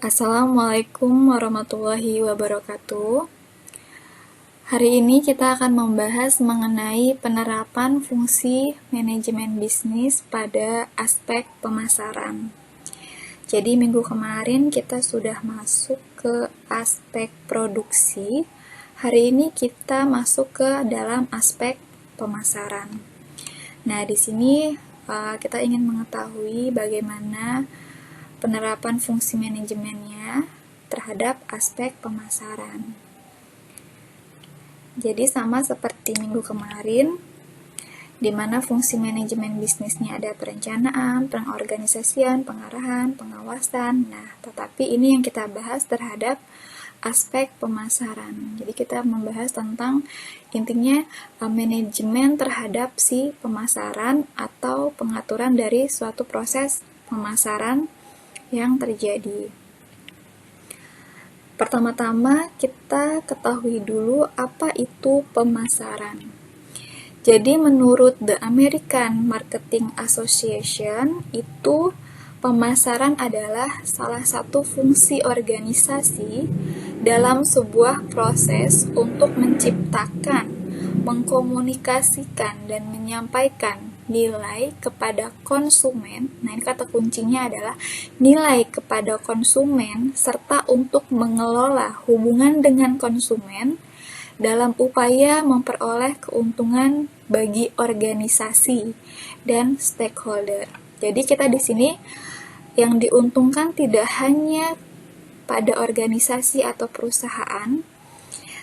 Assalamualaikum warahmatullahi wabarakatuh. Hari ini kita akan membahas mengenai penerapan fungsi manajemen bisnis pada aspek pemasaran. Jadi minggu kemarin kita sudah masuk ke aspek produksi. Hari ini kita masuk ke dalam aspek pemasaran. Nah, di sini kita ingin mengetahui bagaimana penerapan fungsi manajemennya terhadap aspek pemasaran. Jadi sama seperti minggu kemarin, di mana fungsi manajemen bisnisnya ada perencanaan, pengorganisasian, pengarahan, pengawasan. Nah, tetapi ini yang kita bahas terhadap aspek pemasaran. Jadi kita membahas tentang intinya manajemen terhadap si pemasaran atau pengaturan dari suatu proses pemasaran yang terjadi. Pertama-tama kita ketahui dulu apa itu pemasaran. Jadi menurut The American Marketing Association itu pemasaran adalah salah satu fungsi organisasi dalam sebuah proses untuk menciptakan, mengkomunikasikan, dan menyampaikan nilai kepada konsumen. Nah, ini kata kuncinya adalah nilai kepada konsumen serta untuk mengelola hubungan dengan konsumen dalam upaya memperoleh keuntungan bagi organisasi dan stakeholder. Jadi kita di sini yang diuntungkan tidak hanya pada organisasi atau perusahaan,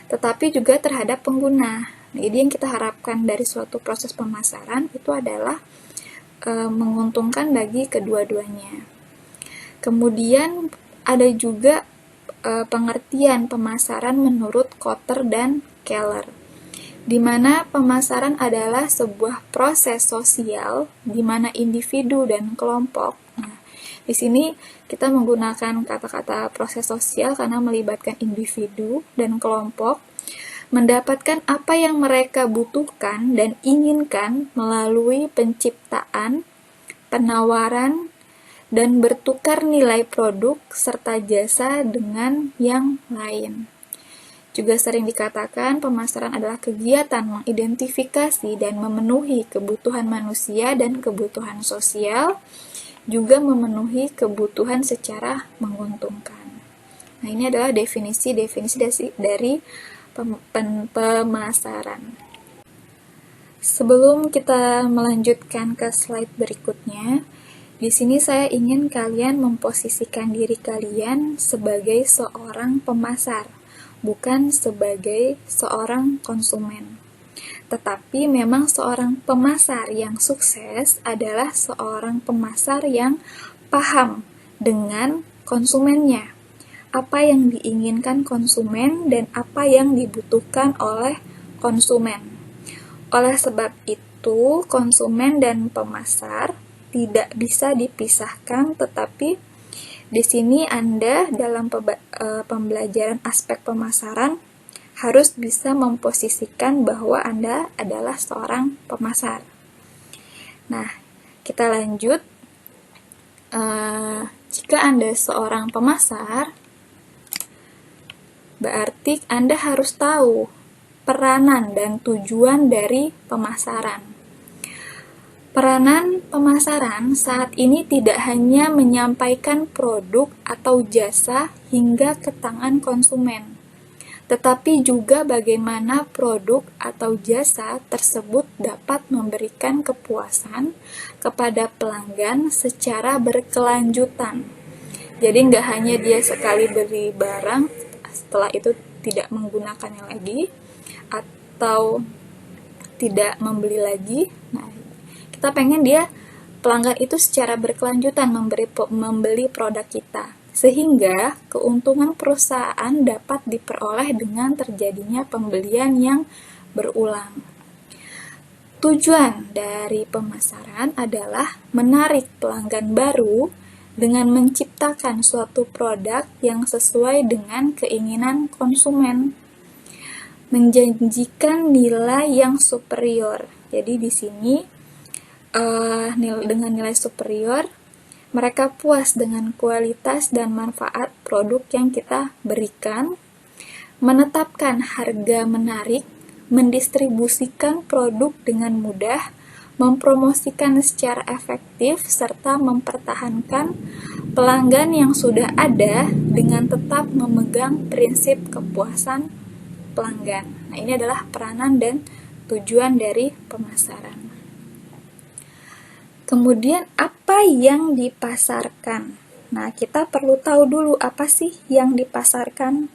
tetapi juga terhadap pengguna. Jadi yang kita harapkan dari suatu proses pemasaran itu adalah menguntungkan bagi kedua-duanya. Kemudian ada juga pengertian pemasaran menurut Kotter dan Keller, di mana pemasaran adalah sebuah proses sosial di mana individu dan kelompok. Nah, di sini kita menggunakan kata-kata proses sosial karena melibatkan individu dan kelompok mendapatkan apa yang mereka butuhkan dan inginkan melalui penciptaan, penawaran, dan bertukar nilai produk serta jasa dengan yang lain. Juga sering dikatakan pemasaran adalah kegiatan mengidentifikasi dan memenuhi kebutuhan manusia dan kebutuhan sosial, juga memenuhi kebutuhan secara menguntungkan. Nah, ini adalah definisi-definisi dari pemasaran. Sebelum kita melanjutkan ke slide berikutnya, di sini saya ingin kalian memposisikan diri kalian sebagai seorang pemasar, bukan sebagai seorang konsumen. Tetapi memang seorang pemasar yang sukses adalah seorang pemasar yang paham dengan konsumennya. Apa yang diinginkan konsumen dan apa yang dibutuhkan oleh konsumen. Oleh sebab itu, konsumen dan pemasar tidak bisa dipisahkan, tetapi di sini Anda dalam pembelajaran aspek pemasaran harus bisa memposisikan bahwa Anda adalah seorang pemasar. Nah, kita lanjut. Jika Anda seorang pemasar, berarti Anda harus tahu peranan dan tujuan dari pemasaran. Peranan pemasaran saat ini tidak hanya menyampaikan produk atau jasa hingga ke tangan konsumen, tetapi juga bagaimana produk atau jasa tersebut dapat memberikan kepuasan kepada pelanggan secara berkelanjutan. Jadi nggak hanya dia sekali beli barang, setelah itu tidak menggunakannya lagi, atau tidak membeli lagi. Nah, kita pengen dia pelanggan itu secara berkelanjutan membeli produk kita, sehingga keuntungan perusahaan dapat diperoleh dengan terjadinya pembelian yang berulang. Tujuan dari pemasaran adalah menarik pelanggan baru dengan menciptakan suatu produk yang sesuai dengan keinginan konsumen, menjanjikan nilai yang superior. Jadi di sini dengan nilai superior Mereka puas dengan kualitas dan manfaat produk yang kita berikan, menetapkan harga menarik, mendistribusikan produk dengan mudah, mempromosikan secara efektif, serta mempertahankan pelanggan yang sudah ada dengan tetap memegang prinsip kepuasan pelanggan. Nah, ini adalah peranan dan tujuan dari pemasaran. Kemudian apa yang dipasarkan? Nah, kita perlu tahu dulu apa sih yang dipasarkan.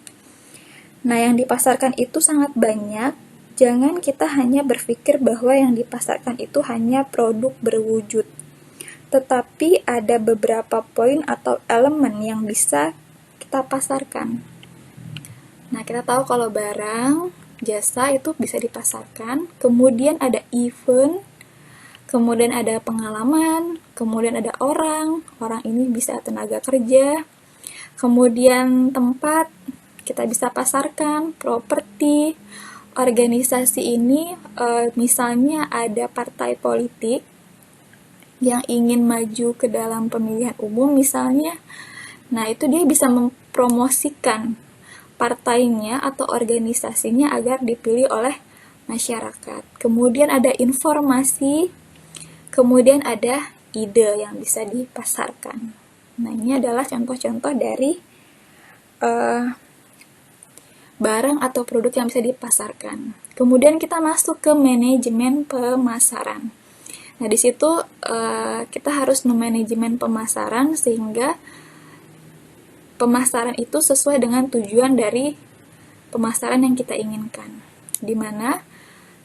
Nah, yang dipasarkan itu sangat banyak. Jangan kita hanya berpikir bahwa yang dipasarkan itu hanya produk berwujud. Tetapi ada beberapa poin atau elemen yang bisa kita pasarkan. Nah, kita tahu kalau barang, jasa itu bisa dipasarkan. Kemudian ada event, kemudian ada pengalaman, kemudian ada orang ini bisa tenaga kerja, kemudian tempat, kita bisa pasarkan, properti, organisasi ini, misalnya ada partai politik yang ingin maju ke dalam pemilihan umum misalnya, nah itu dia bisa mempromosikan partainya atau organisasinya agar dipilih oleh masyarakat. Kemudian ada informasi, kemudian ada ide yang bisa dipasarkan. Nah, ini adalah contoh-contoh dari barang atau produk yang bisa dipasarkan. Kemudian kita masuk ke manajemen pemasaran. Nah, di situ kita harus memanajemen pemasaran sehingga pemasaran itu sesuai dengan tujuan dari pemasaran yang kita inginkan. Di mana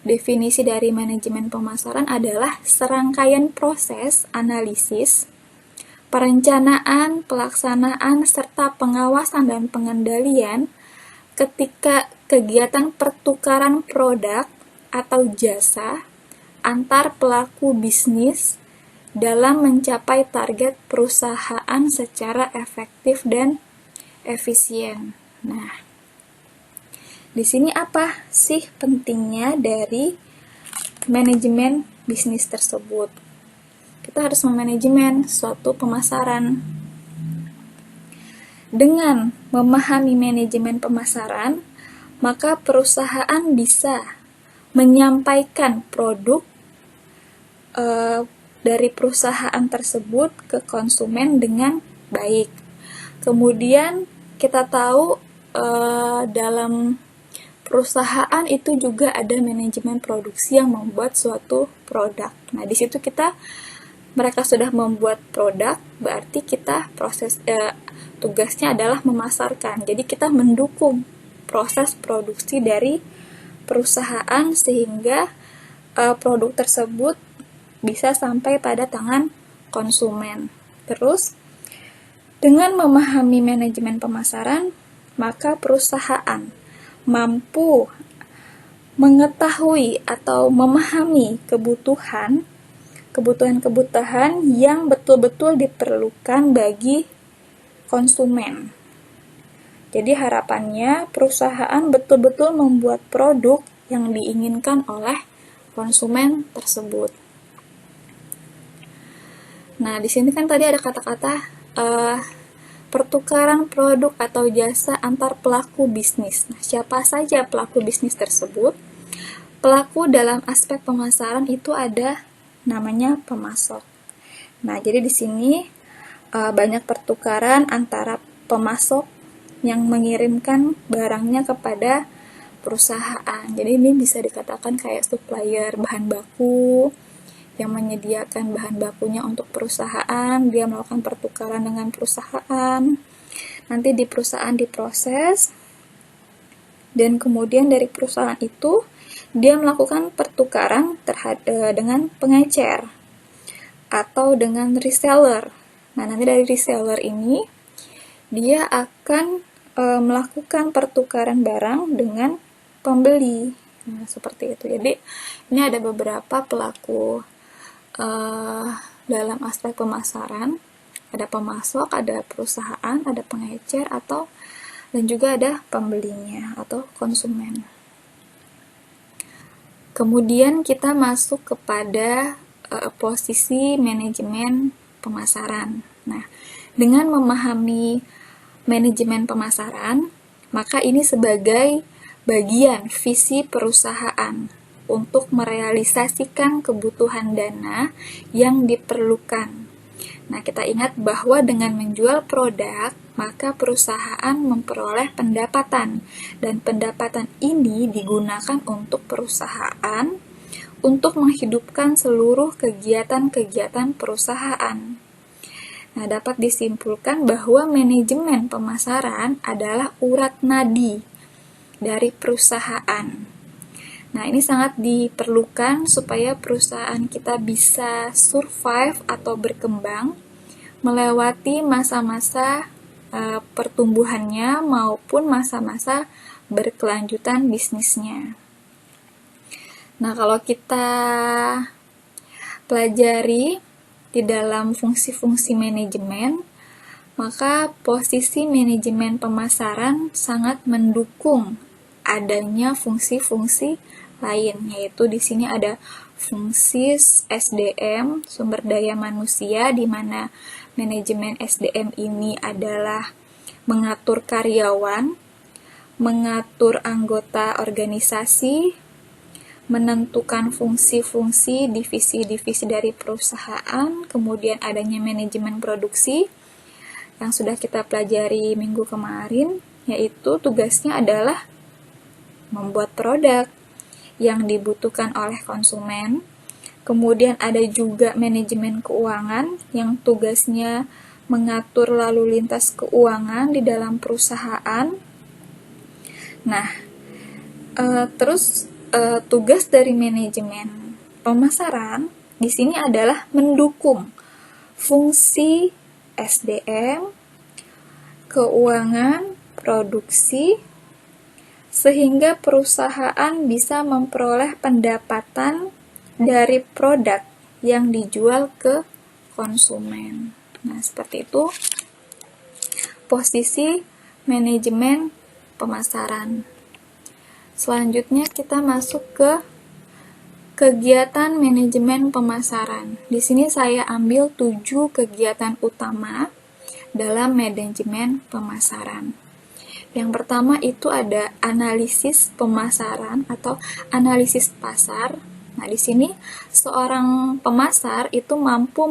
definisi dari manajemen pemasaran adalah serangkaian proses analisis, perencanaan, pelaksanaan, serta pengawasan dan pengendalian ketika kegiatan pertukaran produk atau jasa antar pelaku bisnis dalam mencapai target perusahaan secara efektif dan efisien. Nah, di sini apa sih pentingnya dari manajemen bisnis tersebut? Kita harus memanajemen suatu pemasaran. Dengan memahami manajemen pemasaran, maka perusahaan bisa menyampaikan produk dari perusahaan tersebut ke konsumen dengan baik. Kemudian kita tahu dalam perusahaan itu juga ada manajemen produksi yang membuat suatu produk. Nah, di situ mereka sudah membuat produk, berarti kita tugasnya adalah memasarkan. Jadi kita mendukung proses produksi dari perusahaan sehingga produk tersebut bisa sampai pada tangan konsumen. Terus, dengan memahami manajemen pemasaran, maka perusahaan mampu mengetahui atau memahami kebutuhan yang betul-betul diperlukan bagi konsumen. Jadi harapannya perusahaan betul-betul membuat produk yang diinginkan oleh konsumen tersebut. Nah, di sini kan tadi ada kata-kata pertukaran produk atau jasa antar pelaku bisnis. Nah, siapa saja pelaku bisnis tersebut? Pelaku dalam aspek pemasaran itu ada namanya pemasok. Nah, jadi di sini banyak pertukaran antara pemasok yang mengirimkan barangnya kepada perusahaan. Jadi ini bisa dikatakan kayak supplier bahan baku yang menyediakan bahan bakunya untuk perusahaan, dia melakukan pertukaran dengan perusahaan, nanti di perusahaan diproses, dan kemudian dari perusahaan itu dia melakukan pertukaran dengan pengecer atau dengan reseller. Nah, nanti dari reseller ini dia akan melakukan pertukaran barang dengan pembeli. Nah, seperti itu. Jadi ini ada beberapa pelaku dalam aspek pemasaran. Ada pemasok, ada perusahaan, ada pengecer, dan juga ada pembelinya atau konsumen. Kemudian kita masuk kepada posisi manajemen pemasaran. Nah, dengan memahami manajemen pemasaran, maka ini sebagai bagian visi perusahaan untuk merealisasikan kebutuhan dana yang diperlukan. Nah, kita ingat bahwa dengan menjual produk, maka perusahaan memperoleh pendapatan, dan pendapatan ini digunakan untuk perusahaan untuk menghidupkan seluruh kegiatan-kegiatan perusahaan. Nah, dapat disimpulkan bahwa manajemen pemasaran adalah urat nadi dari perusahaan. Nah, ini sangat diperlukan supaya perusahaan kita bisa survive atau berkembang melewati masa-masa pertumbuhannya maupun masa-masa berkelanjutan bisnisnya. Nah, kalau kita pelajari di dalam fungsi-fungsi manajemen, maka posisi manajemen pemasaran sangat mendukung adanya fungsi-fungsi lain, yaitu di sini ada fungsi SDM, sumber daya manusia, di mana manajemen SDM ini adalah mengatur karyawan, mengatur anggota organisasi, menentukan fungsi-fungsi divisi-divisi dari perusahaan, kemudian adanya manajemen produksi yang sudah kita pelajari minggu kemarin, yaitu tugasnya adalah membuat produk yang dibutuhkan oleh konsumen. Kemudian ada juga manajemen keuangan yang tugasnya mengatur lalu lintas keuangan di dalam perusahaan. Nah, tugas dari manajemen pemasaran di sini adalah mendukung fungsi SDM, keuangan, produksi, sehingga perusahaan bisa memperoleh pendapatan dari produk yang dijual ke konsumen. Nah, seperti itu posisi manajemen pemasaran. Selanjutnya kita masuk ke kegiatan manajemen pemasaran. Di sini saya ambil 7 kegiatan utama dalam manajemen pemasaran. Yang pertama itu ada analisis pemasaran atau analisis pasar. Nah, di sini seorang pemasar itu mampu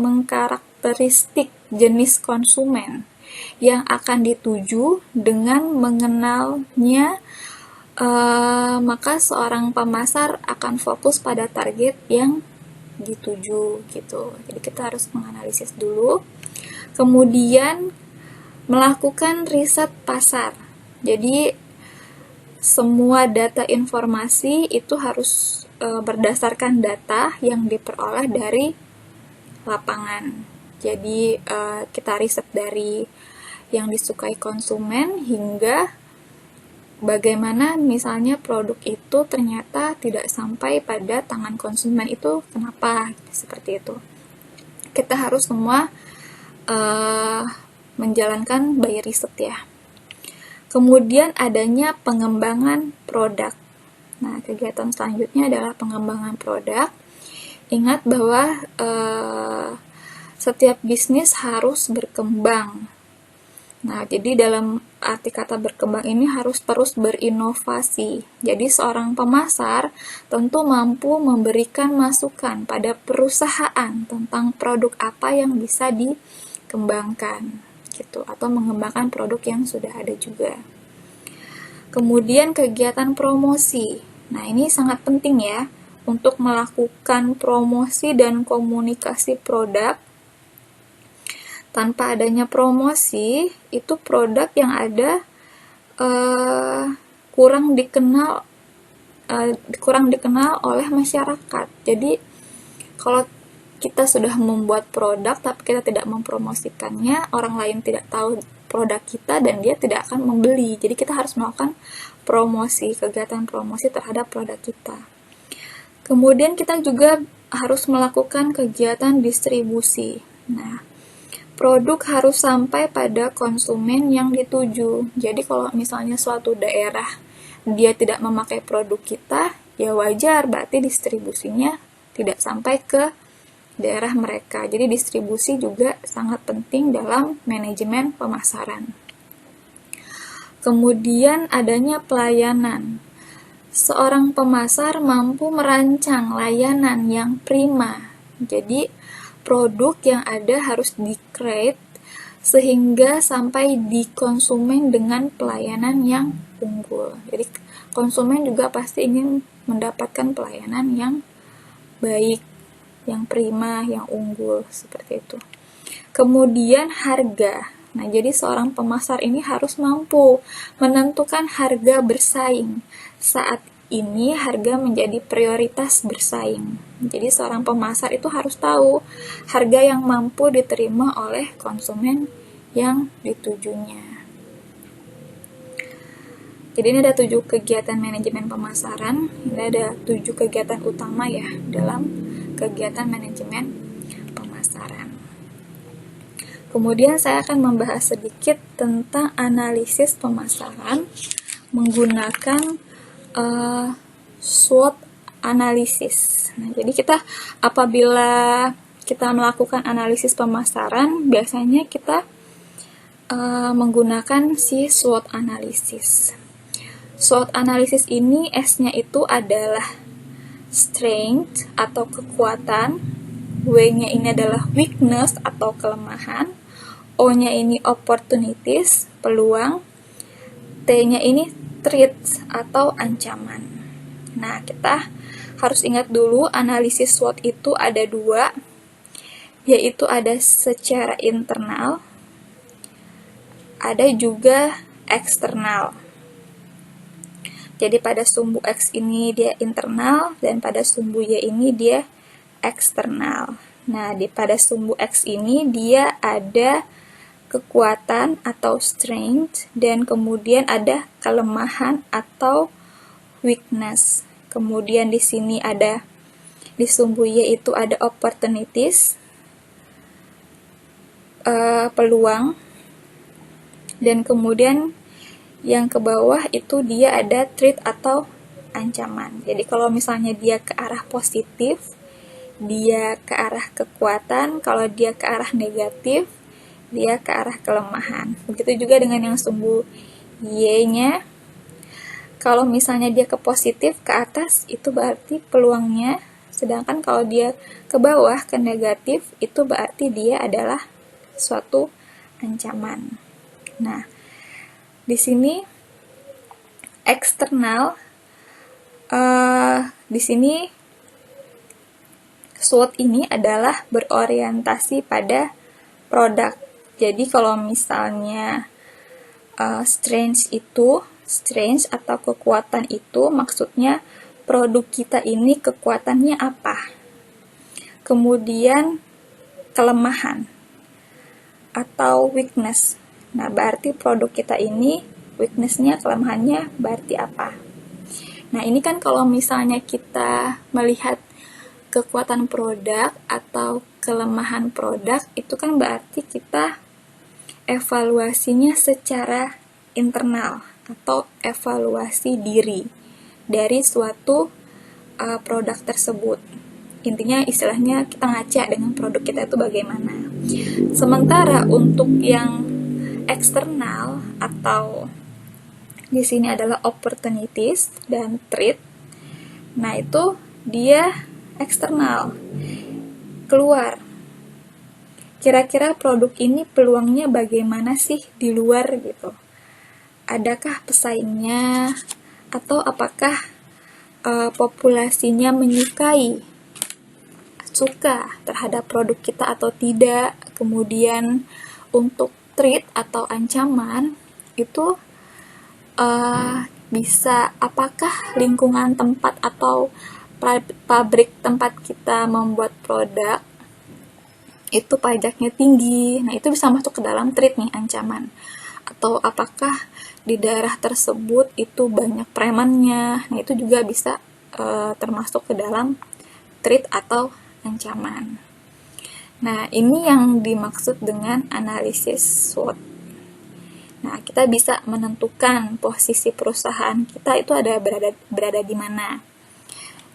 mengkarakteristik jenis konsumen yang akan dituju. Dengan mengenalnya, maka seorang pemasar akan fokus pada target yang dituju gitu. Jadi kita harus menganalisis dulu. Kemudian melakukan riset pasar. Jadi semua data informasi itu harus berdasarkan data yang diperoleh dari lapangan. Jadi kita riset dari yang disukai konsumen hingga bagaimana misalnya produk itu ternyata tidak sampai pada tangan konsumen, itu kenapa, seperti itu. Kita harus semua menjalankan by riset ya. Kemudian adanya pengembangan produk. Nah, kegiatan selanjutnya adalah pengembangan produk. Ingat bahwa setiap bisnis harus berkembang. Nah, jadi dalam arti kata berkembang ini harus terus berinovasi. Jadi seorang pemasar tentu mampu memberikan masukan pada perusahaan tentang produk apa yang bisa dikembangkan gitu, atau mengembangkan produk yang sudah ada juga. Kemudian kegiatan promosi. Nah, ini sangat penting ya untuk melakukan promosi dan komunikasi produk. Tanpa adanya promosi, itu produk yang ada kurang dikenal oleh masyarakat. Jadi kalau kita sudah membuat produk tapi kita tidak mempromosikannya, orang lain tidak tahu produk kita dan dia tidak akan membeli. Jadi kita harus melakukan promosi, kegiatan promosi terhadap produk kita. Kemudian kita juga harus melakukan kegiatan distribusi. Nah, produk harus sampai pada konsumen yang dituju. Jadi kalau misalnya suatu daerah dia tidak memakai produk kita, ya wajar, berarti distribusinya tidak sampai ke daerah mereka. Jadi distribusi juga sangat penting dalam manajemen pemasaran. Kemudian adanya pelayanan. Seorang pemasar mampu merancang layanan yang prima. Jadi produk yang ada harus di-create sehingga sampai di konsumen dengan pelayanan yang unggul. Jadi konsumen juga pasti ingin mendapatkan pelayanan yang baik, yang prima, yang unggul, seperti itu. Kemudian harga. Nah, jadi seorang pemasar ini harus mampu menentukan harga bersaing. Saat ini harga menjadi prioritas bersaing. Jadi seorang pemasar itu harus tahu harga yang mampu diterima oleh konsumen yang ditujunya. Jadi ini ada 7 kegiatan manajemen pemasaran. Ini ada 7 kegiatan utama ya dalam kegiatan manajemen pemasaran. Kemudian saya akan membahas sedikit tentang analisis pemasaran menggunakan SWOT analisis. Nah, jadi apabila kita melakukan analisis pemasaran, biasanya kita menggunakan si SWOT analisis. SWOT analisis ini S-nya itu adalah strength atau kekuatan, W-nya ini adalah weakness atau kelemahan, O-nya ini opportunities, peluang, T-nya ini threats atau ancaman. Nah, kita harus ingat dulu analisis SWOT itu ada 2, yaitu ada secara internal, ada juga eksternal. Jadi pada sumbu X ini dia internal dan pada sumbu Y ini dia eksternal. Nah, pada sumbu X ini dia ada kekuatan atau strength dan kemudian ada kelemahan atau weakness. Kemudian di sini ada di sumbu Y itu ada opportunities, peluang, dan kemudian yang ke bawah itu dia ada threat atau ancaman. Jadi kalau misalnya dia ke arah positif, dia ke arah kekuatan, kalau dia ke arah negatif, dia ke arah kelemahan. Begitu juga dengan yang sumbu Y-nya. Kalau misalnya dia ke positif, ke atas, itu berarti peluangnya. Sedangkan kalau dia ke bawah, ke negatif, itu berarti dia adalah suatu ancaman. Nah, di sini eksternal, di sini SWOT ini adalah berorientasi pada produk. Jadi kalau misalnya strength atau kekuatan itu maksudnya produk kita ini kekuatannya apa. Kemudian kelemahan atau weakness. Nah, berarti produk kita ini weakness-nya, kelemahannya berarti apa. Nah, ini kan kalau misalnya kita melihat kekuatan produk atau kelemahan produk, itu kan berarti kita evaluasinya secara internal atau evaluasi diri dari suatu produk tersebut. Intinya istilahnya kita ngaca dengan produk kita itu bagaimana. Sementara untuk yang eksternal atau di sini adalah opportunities dan threat. Nah, itu dia eksternal. Keluar. Kira-kira produk ini peluangnya bagaimana sih di luar gitu. Adakah pesaingnya atau apakah populasinya suka terhadap produk kita atau tidak. Kemudian untuk threat atau ancaman itu bisa apakah lingkungan tempat atau pabrik tempat kita membuat produk itu pajaknya tinggi. Nah, itu bisa masuk ke dalam threat nih, ancaman. Atau apakah di daerah tersebut itu banyak premannya. Nah, itu juga bisa termasuk ke dalam threat atau ancaman. Nah, ini yang dimaksud dengan analisis SWOT. Nah, kita bisa menentukan posisi perusahaan kita itu berada di mana.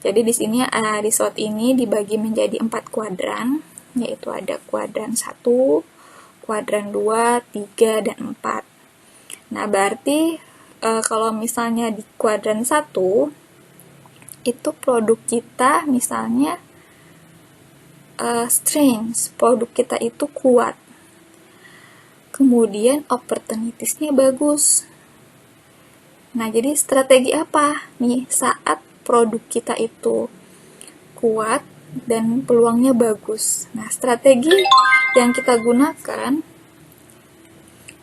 Jadi di sini di SWOT ini dibagi menjadi 4 kuadran, yaitu ada kuadran 1, kuadran 2, 3, dan 4. Nah, berarti kalau misalnya di kuadran 1, itu produk kita misalnya strength, produk kita itu kuat. Kemudian opportunities-nya bagus. Nah, jadi strategi apa nih saat produk kita itu kuat dan peluangnya bagus? Nah, strategi yang kita gunakan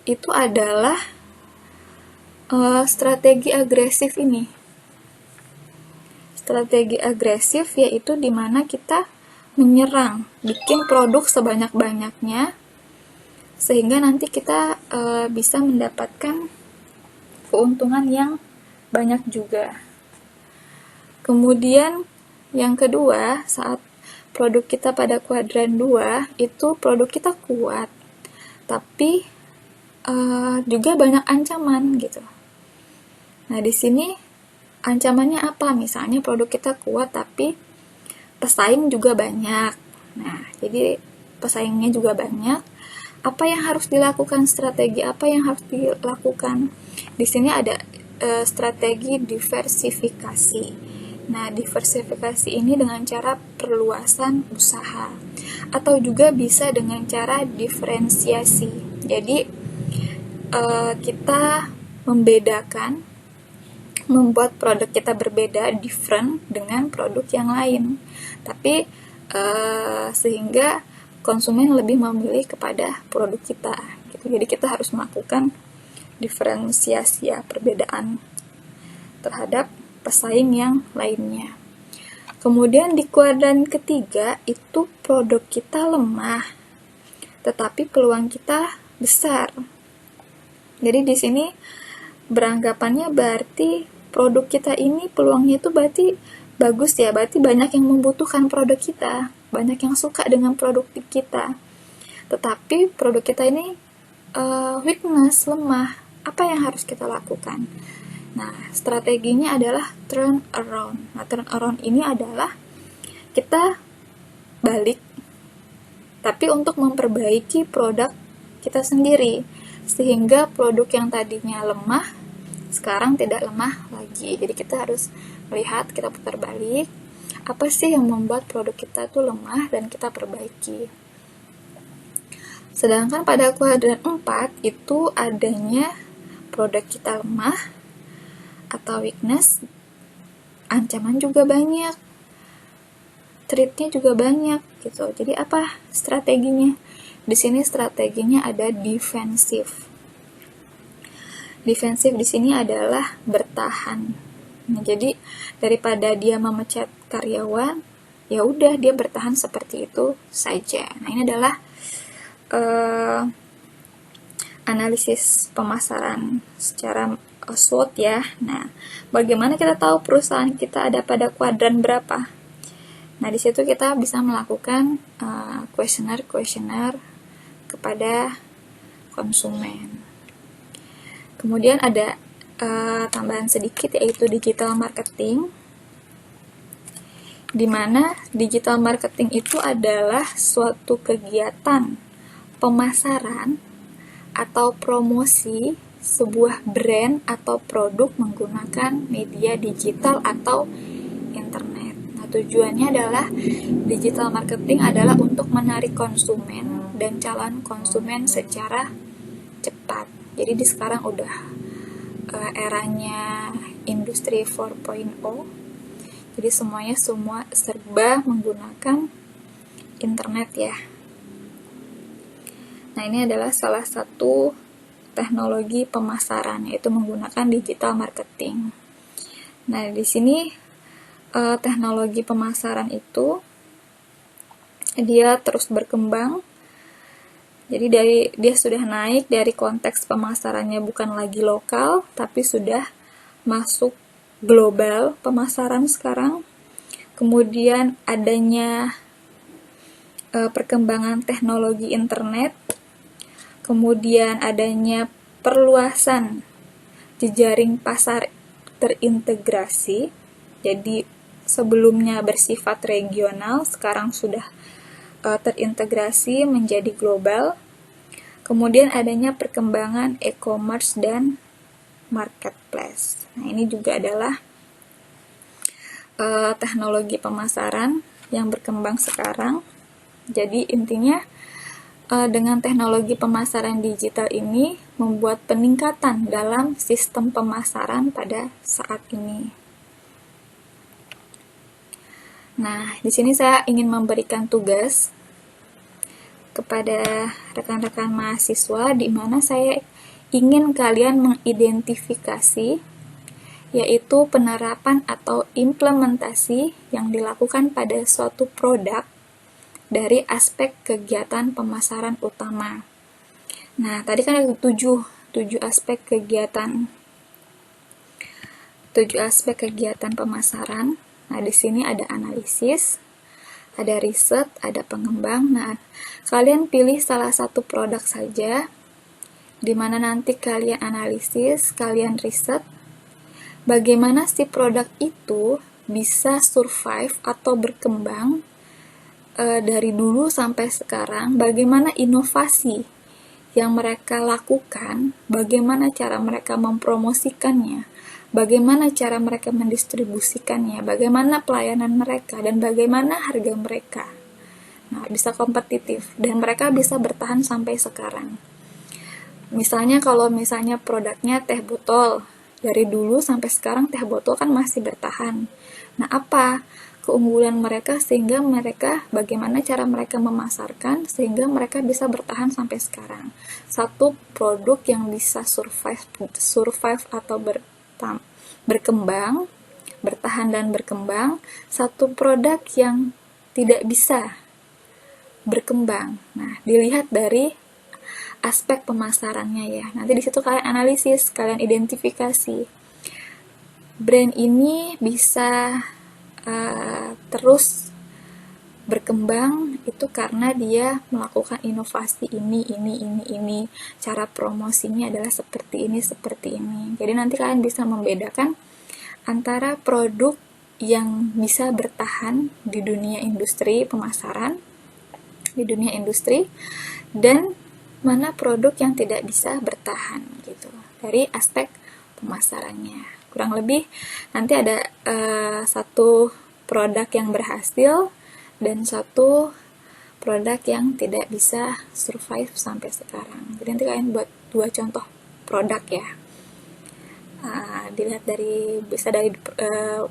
itu adalah strategi agresif ini. Strategi agresif yaitu dimana kita menyerang, bikin produk sebanyak-banyaknya, sehingga nanti kita bisa mendapatkan keuntungan yang banyak juga. Kemudian yang kedua, saat produk kita pada kuadran 2, itu produk kita kuat, tapi juga banyak ancaman gitu. Nah, di sini ancamannya apa? Misalnya produk kita kuat tapi pesaing juga banyak. Nah, jadi pesaingnya juga banyak. Apa yang harus dilakukan? Strategi apa yang harus dilakukan? Di sini ada strategi diversifikasi. Nah, diversifikasi ini dengan cara perluasan usaha, atau juga bisa dengan cara diferensiasi. Jadi kita membedakan, membuat produk kita berbeda, different dengan produk yang lain, tapi sehingga konsumen lebih memilih kepada produk kita gitu. Jadi kita harus melakukan diferensiasi ya, perbedaan terhadap pesaing yang lainnya. Kemudian di kuadran ketiga itu produk kita lemah, tetapi peluang kita besar. Jadi di sini beranggapannya berarti produk kita ini peluangnya itu berarti bagus ya, berarti banyak yang membutuhkan produk kita, banyak yang suka dengan produk kita. Tetapi produk kita ini weakness, lemah. Apa yang harus kita lakukan? Nah, strateginya adalah turn around. Nah, turn around ini adalah kita balik, tapi untuk memperbaiki produk kita sendiri, sehingga produk yang tadinya lemah sekarang tidak lemah lagi. Jadi kita harus melihat, kita putar balik, apa sih yang membuat produk kita tuh lemah dan kita perbaiki. Sedangkan pada kuadran 4 itu adanya produk kita lemah atau weakness, ancaman juga banyak, threat-nya juga banyak gitu. Jadi apa strateginya? Di sini strateginya ada defensif. Defensif di sini adalah bertahan. Nah, jadi daripada dia memecat karyawan, ya udah dia bertahan seperti itu saja. Nah, ini adalah analisis pemasaran secara SWOT ya. Nah, bagaimana kita tahu perusahaan kita ada pada kuadran berapa? Nah, di situ kita bisa melakukan kuesioner kepada konsumen. Kemudian ada tambahan sedikit, yaitu digital marketing, di mana digital marketing itu adalah suatu kegiatan pemasaran atau promosi sebuah brand atau produk menggunakan media digital atau internet. Nah, tujuannya adalah digital marketing adalah untuk menarik konsumen dan calon konsumen secara cepat. Jadi di sekarang udah eranya industri 4.0. Jadi semuanya serba menggunakan internet ya. Nah, ini adalah salah satu teknologi pemasaran, yaitu menggunakan digital marketing. Nah, di sini teknologi pemasaran itu dia terus berkembang. Jadi dia sudah naik dari konteks pemasarannya bukan lagi lokal, tapi sudah masuk global pemasaran sekarang. Kemudian adanya perkembangan teknologi internet, kemudian adanya perluasan jejaring pasar terintegrasi. Jadi sebelumnya bersifat regional, sekarang sudah terintegrasi menjadi global. Kemudian adanya perkembangan e-commerce dan marketplace. Nah, ini juga adalah teknologi pemasaran yang berkembang sekarang. Jadi intinya dengan teknologi pemasaran digital ini membuat peningkatan dalam sistem pemasaran pada saat ini. Nah, di sini saya ingin memberikan tugas kepada rekan-rekan mahasiswa di mana saya ingin kalian mengidentifikasi yaitu penerapan atau implementasi yang dilakukan pada suatu produk dari aspek kegiatan pemasaran utama. Nah, tadi kan ada 7 aspek kegiatan pemasaran. Nah, di sini ada analisis, ada riset, ada pengembang. Nah, kalian pilih salah satu produk saja, di mana nanti kalian analisis, kalian riset, bagaimana si produk itu bisa survive atau berkembang dari dulu sampai sekarang, bagaimana inovasi yang mereka lakukan, bagaimana cara mereka mempromosikannya, bagaimana cara mereka mendistribusikannya, bagaimana pelayanan mereka, dan bagaimana harga mereka. Nah, bisa kompetitif, dan mereka bisa bertahan sampai sekarang. Misalnya kalau produknya teh botol, dari dulu sampai sekarang teh botol kan masih bertahan. Nah, apa keunggulan mereka sehingga bagaimana cara mereka memasarkan sehingga mereka bisa bertahan sampai sekarang? Satu produk yang bisa survive atau berkembang, bertahan dan berkembang, satu produk yang tidak bisa berkembang. Nah, dilihat dari aspek pemasarannya ya. Nanti di situ kalian analisis, kalian identifikasi. Brand ini bisa terus berkembang itu karena dia melakukan inovasi ini. Cara promosinya adalah seperti ini. Jadi nanti kalian bisa membedakan antara produk yang bisa bertahan di dunia industri pemasaran, di dunia industri, dan mana produk yang tidak bisa bertahan gitu dari aspek pemasarannya. Kurang lebih nanti ada satu produk yang berhasil dan satu produk yang tidak bisa survive sampai sekarang. Jadi nanti kalian buat 2 contoh produk ya. Dilihat bisa dari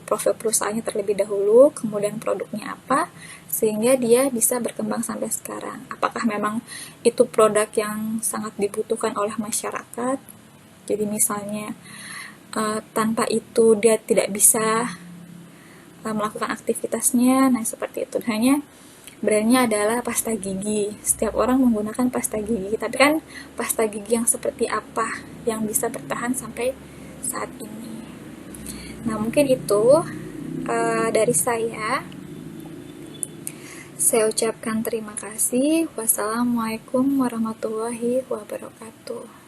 profil perusahaannya terlebih dahulu, kemudian produknya apa, sehingga dia bisa berkembang sampai sekarang. Apakah memang itu produk yang sangat dibutuhkan oleh masyarakat? Jadi misalnya tanpa itu dia tidak bisa melakukan aktivitasnya, nah seperti itu. Hanya brandnya adalah pasta gigi. Setiap orang menggunakan pasta gigi, tapi kan pasta gigi yang seperti apa yang bisa bertahan sampai saat ini. Nah, mungkin itu dari saya. Saya ucapkan terima kasih. Wassalamualaikum warahmatullahi wabarakatuh.